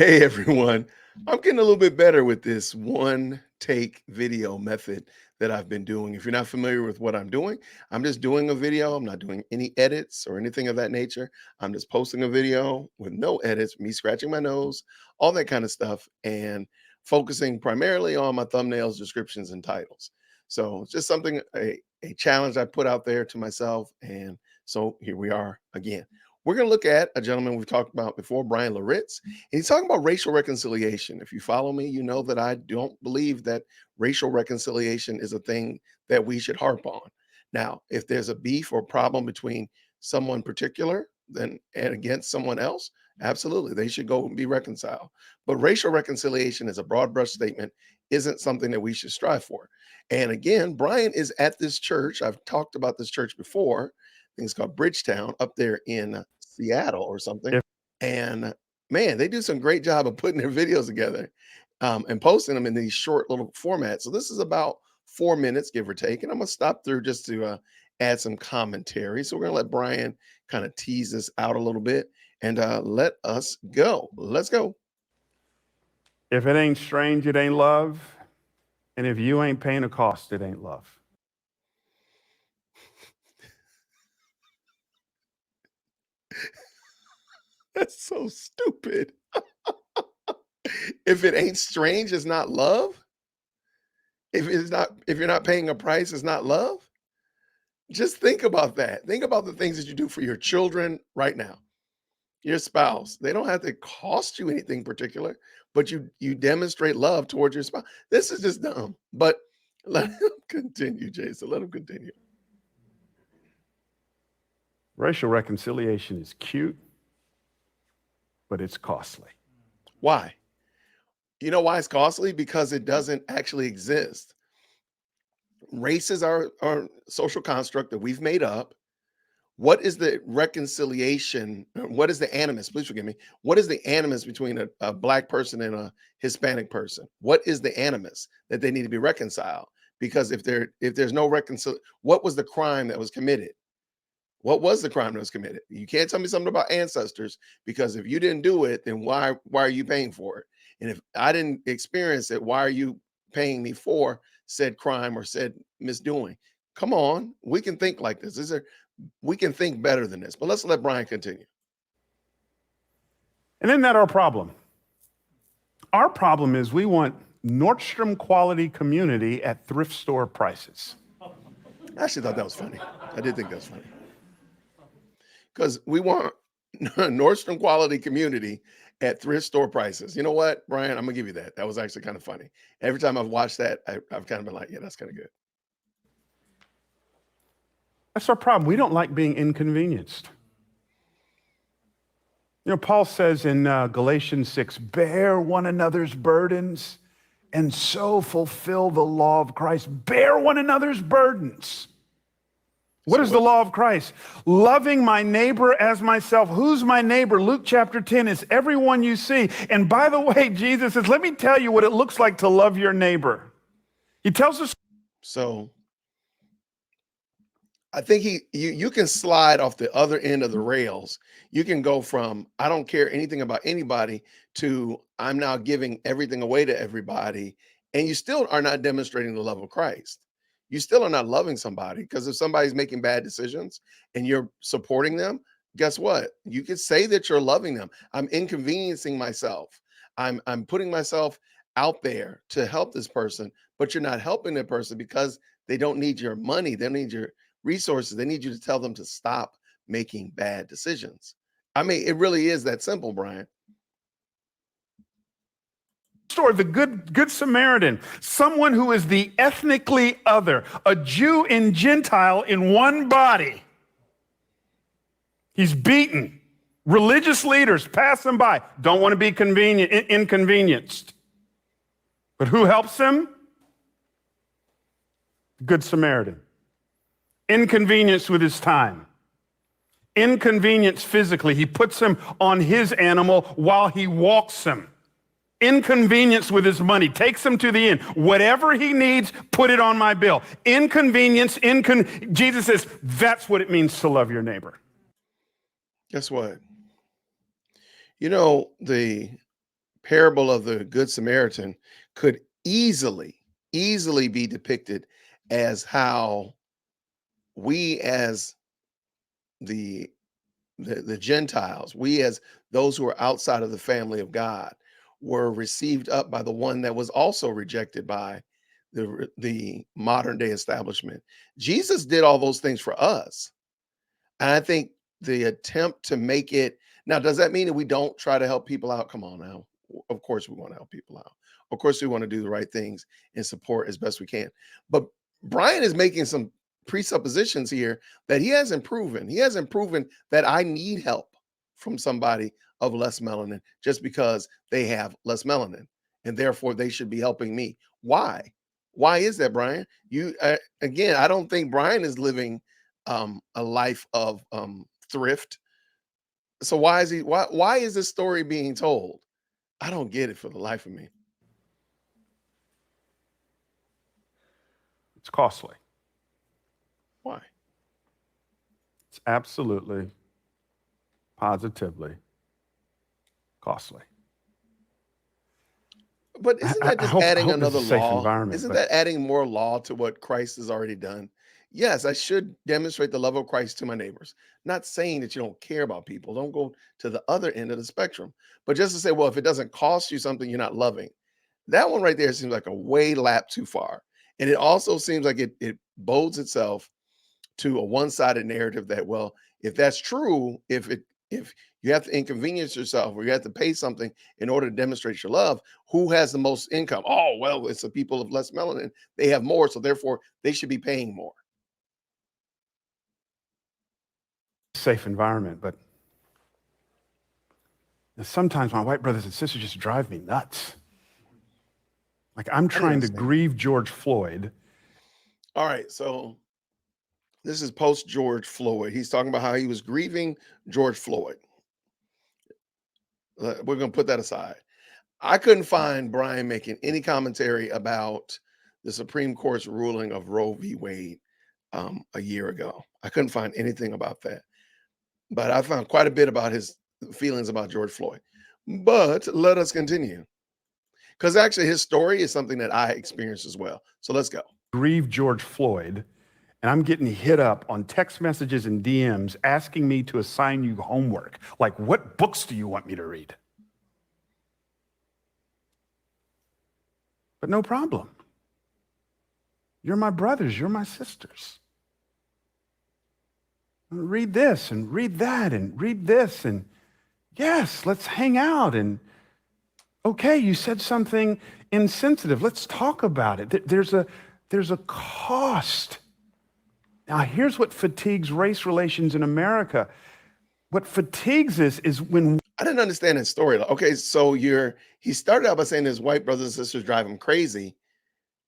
Hey everyone. I'm getting a little bit better with this one take video method that I've been doing. If you're not familiar with what I'm doing, I'm just doing a video. I'm not doing any edits or anything of that nature. I'm just posting a video with no edits, me scratching my nose, all that kind of stuff, and focusing primarily on my thumbnails, descriptions, and titles. So it's just something, a challenge I put out there to myself. And so here we are again. We're going to look at a gentleman we've talked about before, Brian Loritz. And he's talking about racial reconciliation. If you follow me, you know that I don't believe that racial reconciliation is a thing that we should harp on. Now, if there's a beef or problem between someone particular then and against someone else, absolutely, they should go and be reconciled. But racial reconciliation is a broad brush statement, isn't something that we should strive for. And again, Brian is at this church. I've talked about this church before. I think it's called Bridgetown up there in Seattle or something. If And man, they do some great job of putting their videos together and posting them in these short little formats. So this is about 4 minutes, give or take. And I'm going to stop through just to add some commentary. So we're going to let Brian kind of tease this out a little bit and let us go. Let's go. if it ain't strange, it ain't love. And if you ain't paying a cost, it ain't love. That's so stupid. If it ain't strange, it's not love. If you're not paying a price, it's not love. Just think about that. Think about the things that you do for your children right now, your spouse. They don't have to cost you anything particular, but you demonstrate love towards your spouse. This is just dumb. But let him continue, Jason. Let him continue. Racial reconciliation is cute, but it's costly. Why? You know why it's costly? Because it doesn't actually exist. Races are social construct that we've made up. What is the reconciliation? What is the animus? Please forgive me. What is the animus between a black person and a Hispanic person? What is the animus that they need to be reconciled? Because if there's no what was the crime that was committed? What was the crime that was committed? You can't tell me something about ancestors, because if you didn't do it, then why are you paying for it? And if I didn't experience it, why are you paying me for said crime or said misdoing? Come on, we can think like this. We can think better than this. But let's let Brian continue. And isn't that our problem? Our problem is we want Nordstrom quality community at thrift store prices. I actually thought that was funny. I did think that was funny. Because we want Nordstrom quality community at thrift store prices. You know what, Brian? I'm gonna give you that. That was actually kind of funny. Every time I've watched that, I've kind of been like, yeah, that's kind of good. That's our problem. We don't like being inconvenienced. You know, Paul says in Galatians 6, bear one another's burdens and so fulfill the law of Christ. Bear one another's burdens. What is the law of Christ? Loving my neighbor as myself. Who's my neighbor? Luke chapter 10 is everyone you see. And by the way, Jesus says, let me tell you what it looks like to love your neighbor. He tells us. So I think you can slide off the other end of the rails. You can go from I don't care anything about anybody to I'm now giving everything away to everybody, and you still are not demonstrating the love of Christ. You still are not loving somebody, because if somebody's making bad decisions and you're supporting them, guess what? You could say that you're loving them. I'm inconveniencing myself. I'm putting myself out there to help this person, but you're not helping that person because they don't need your money. They don't need your resources. They need you to tell them to stop making bad decisions. I mean, it really is that simple, Brian. Story, the good Samaritan, someone who is the ethnically other, a Jew and Gentile in one body. He's beaten. Religious leaders pass him by, don't want to be inconvenienced. But who helps him? Good Samaritan. Inconvenience with his time. Inconvenience physically. He puts him on his animal while he walks him. Inconvenience with his money, takes him to the inn. Whatever he needs, put it on my bill. Inconvenience, Jesus says, that's what it means to love your neighbor. Guess what? You know, the parable of the Good Samaritan could easily be depicted as how we as the the Gentiles, we as those who are outside of the family of God, were received up by the one that was also rejected by the modern day establishment. Jesus did all those things for us. And I think the attempt to make it now, does that mean that we don't try to help people out? Come on now. Of course, we want to help people out. Of course, we want to do the right things and support as best we can. But Brian is making some presuppositions here that he hasn't proven. He hasn't proven that I need help from somebody of less melanin just because they have less melanin and therefore they should be helping me. Why? Why is that, Brian? You again, I don't think Brian is living a life of thrift. So why is this story being told? I don't get it for the life of me. It's costly. Why? It's absolutely, positively costly. But isn't that I just hope I adding hope this is another a safe law? environment, Isn't but that adding more law to what Christ has already done? Yes, I should demonstrate the love of Christ to my neighbors. Not saying that you don't care about people. Don't go to the other end of the spectrum. But just to say, well, if it doesn't cost you something, you're not loving. That one right there seems like a way lap too far. And it also seems like it bodes itself to a one-sided narrative that, well, if that's true, if you have to inconvenience yourself or you have to pay something in order to demonstrate your love, who has the most income? Oh, well, it's the people of less melanin. They have more, so therefore they should be paying more. safe environment. But sometimes my white brothers and sisters just drive me nuts. Like I'm I didn't trying to understand. grieve George Floyd. All right, so this is post George Floyd. He's talking about how he was grieving George Floyd. We're going to put that aside. I couldn't find Brian making any commentary about the Supreme Court's ruling of Roe v. Wade a year ago. I couldn't find anything about that, but I found quite a bit about his feelings about George Floyd. But let us continue because actually his story is something that I experienced as well. So let's go. Grieve George Floyd, and I'm getting hit up on text messages and DMs asking me to assign you homework. Like, what books do you want me to read? But no problem. You're my brothers, you're my sisters. Read this and read that and read this, and yes, let's hang out. And okay, you said something insensitive. Let's talk about it. There's a cost. Now, here's what fatigues race relations in America. What fatigues us is when I didn't understand his story. Okay, so he started out by saying his white brothers and sisters drive him crazy,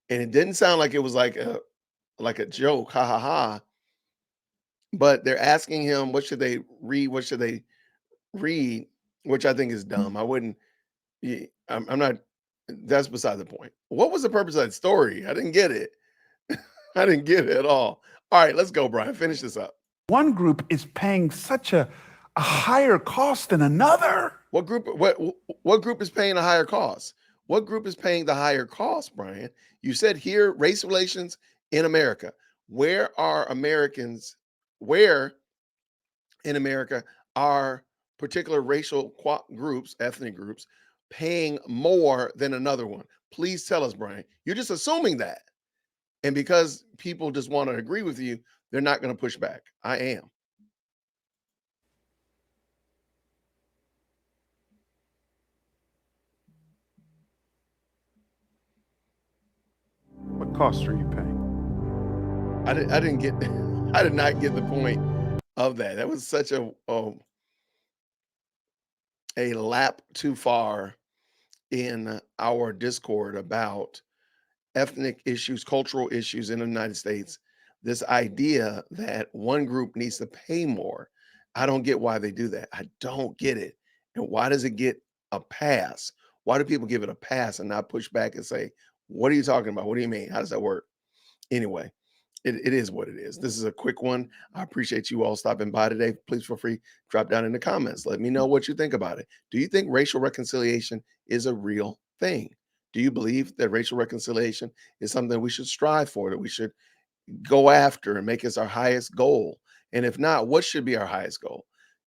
and it didn't sound like it was like a joke, ha ha ha. But they're asking him, what should they read? What should they read? Which I think is dumb. I wouldn't. I'm not. That's beside the point. What was the purpose of that story? I didn't get it. I didn't get it at all. All right, let's go, Brian. Finish this up. one group is paying such a higher cost than another. What group? What group is paying a higher cost? What group is paying the higher cost, Brian? You said here race relations in America. Where are Americans? Where in America are particular racial groups, ethnic groups, paying more than another one? Please tell us, Brian. You're just assuming that. And because people just want to agree with you, they're not going to push back. I am. What cost are you paying? I didn't get I did not get the point of that. That was such a lap too far in our discord about ethnic issues, cultural issues in the United States, this idea that one group needs to pay more. I don't get why they do that. I don't get it. And why does it get a pass? Why do people give it a pass and not push back and say, what are you talking about? What do you mean? How does that work? Anyway, it is what it is. This is a quick one. I appreciate you all stopping by today. Please feel free, drop down in the comments. Let me know what you think about it. Do you think racial reconciliation is a real thing? Do you believe that racial reconciliation is something we should strive for, that we should go after and make us our highest goal? And if not, what should be our highest goal?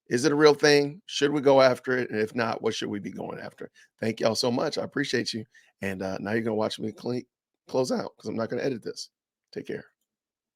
Is it a real thing? Should we go after it? And if not, what should we be going after? Thank y'all so much. I appreciate you. And now you're going to watch me close out because I'm not going to edit this. Take care.